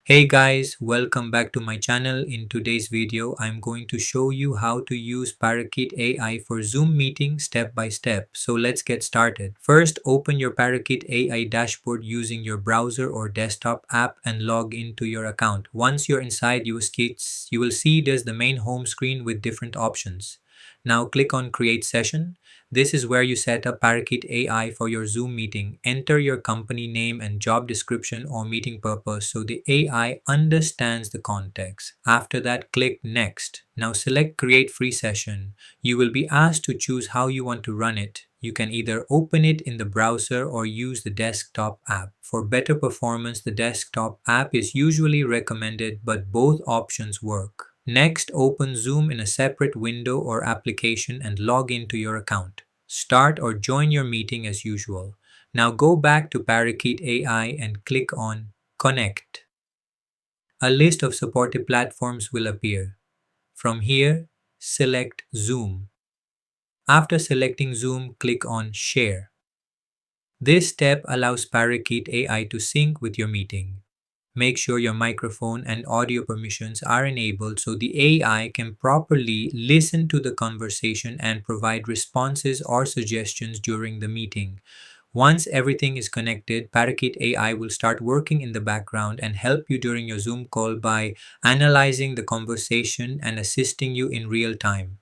Hey guys, welcome back to my channel. In today's video, I'm going to show you how to use Parakeet AI for Zoom meeting step by step. So let's get started. First, open your Parakeet AI dashboard using your browser or desktop app and log into your account. Once you're inside, you will see there's the main home screen with different options. Now click on Create Session. This is where you set up Parakeet AI for your Zoom meeting. Enter your company name and job description or meeting purpose so the AI understands the context. After that, click Next. Now select Create Free Session. You will be asked to choose how you want to run it. You can either open it in the browser or use the desktop app. For better performance, the desktop app is usually recommended, but both options work. Next, open Zoom in a separate window or application and log into your account. Start or join your meeting as usual. Now go back to Parakeet AI and click on Connect. A list of supported platforms will appear. From here, select Zoom. After selecting Zoom, click on Share. This step allows Parakeet AI to sync with your meeting. Make sure your microphone and audio permissions are enabled so the AI can properly listen to the conversation and provide responses or suggestions during the meeting. Once everything is connected, Parakeet AI will start working in the background and help you during your Zoom call by analyzing the conversation and assisting you in real time.